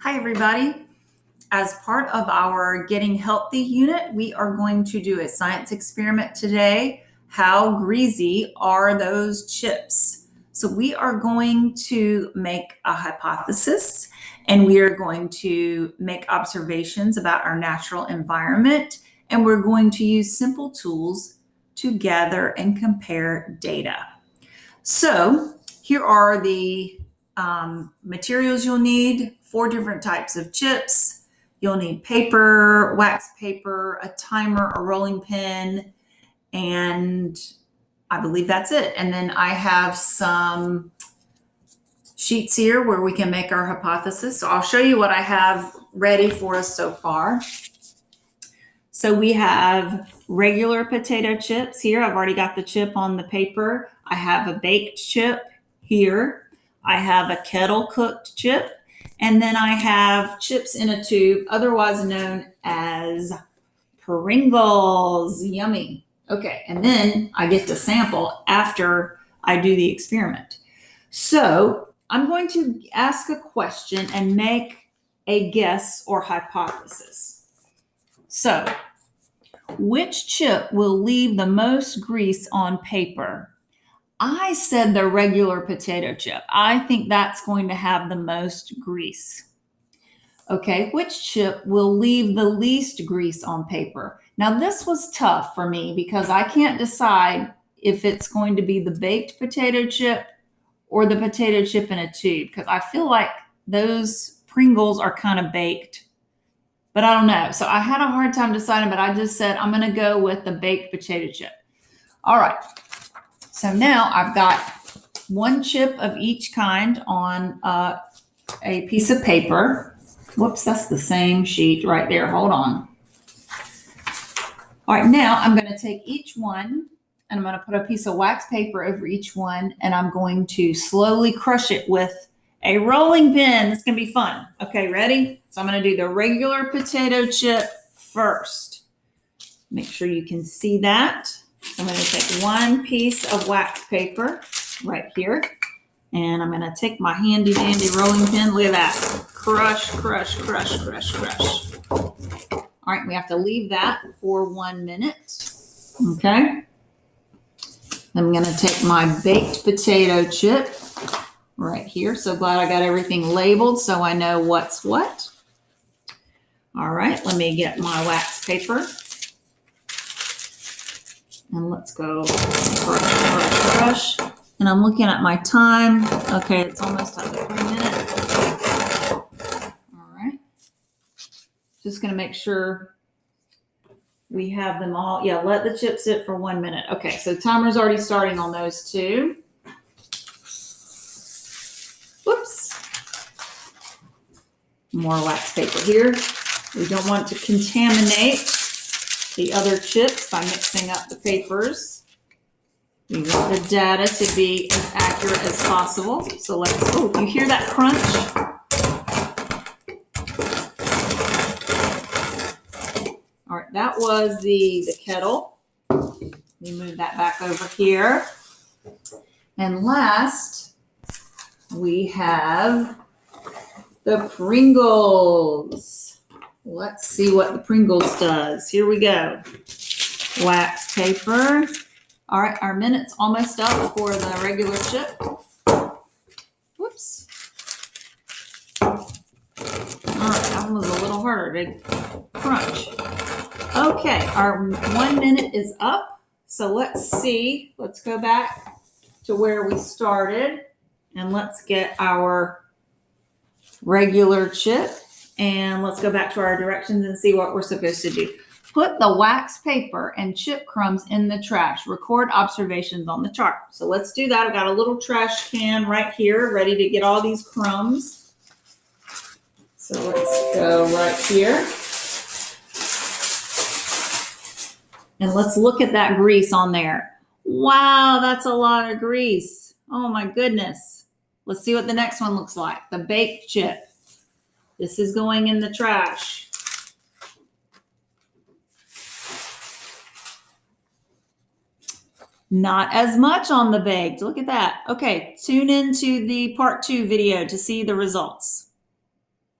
Hi, everybody. As part of our Getting Healthy unit, we are going to do a science experiment today. How greasy are those chips? So we are going to make a hypothesis and we are going to make observations about our natural environment, and we're going to use simple tools to gather and compare data. So here are the materials you'll need: 4 different types of chips. You'll need paper, wax paper, a timer, a rolling pin, and I believe that's it. And then I have some sheets here where we can make our hypothesis. So I'll show you what I have ready for us so far. So we have regular potato chips here. I've already got the chip on the paper. I have a baked chip here. I have a kettle cooked chip. And then I have chips in a tube, otherwise known as Pringles. Yummy. Okay, and then I get to sample after I do the experiment. So I'm going to ask a question and make a guess or hypothesis. So, which chip will leave the most grease on paper? I said the regular potato chip. I think that's going to have the most grease. Okay, which chip will leave the least grease on paper? Now, this was tough for me because I can't decide if it's going to be the baked potato chip or the potato chip in a tube, because I feel like those Pringles are kind of baked. But I don't know. So I had a hard time deciding, but I just said I'm going to go with the baked potato chip. All right. So now I've got 1 chip of each kind on a piece of paper. Whoops, that's the same sheet right there. Hold on. All right, now I'm going to take each one and I'm going to put a piece of wax paper over each one, and I'm going to slowly crush it with a rolling pin. It's going to be fun. Okay, ready? So I'm going to do the regular potato chip first. Make sure you can see that. I'm going to take 1 piece of wax paper right here, and I'm going to take my handy dandy rolling pin. Look at that. Crush, crush, crush, crush, crush. All right, we have to leave that for 1 minute. Okay. I'm going to take my baked potato chip right here. So glad I got everything labeled so I know what's what. All right, let me get my wax paper. And let's go crush, crush, crush. And I'm looking at my time. Okay, it's almost at the 3 minutes. All right. Just going to make sure we have them all. Yeah, let the chips sit for 1 minute. Okay, so timer's already starting on those 2. Whoops. More wax paper here. We don't want to contaminate the other chips by mixing up the papers. We want the data to be as accurate as possible. So let's, oh, you hear that crunch? All right, that was the kettle. Let me move that back over here. And last, we have the Pringles. Let's see what the Pringles does. Here we go. Wax paper. All right, our minute's almost up for the regular chip. Whoops. All right, that one was a little harder to crunch. Okay, our 1 minute is up. So let's see. Let's go back to where we started and let's get our regular chip. And let's go back to our directions and see what we're supposed to do. Put the wax paper and chip crumbs in the trash. Record observations on the chart. So let's do that. I've got a little trash can right here ready to get all these crumbs. So let's go right here. And let's look at that grease on there. Wow, that's a lot of grease. Oh my goodness. Let's see what the next one looks like. The baked chip. This is going in the trash. Not as much on the baked. Look at that. Okay, tune into the part 2 video to see the results.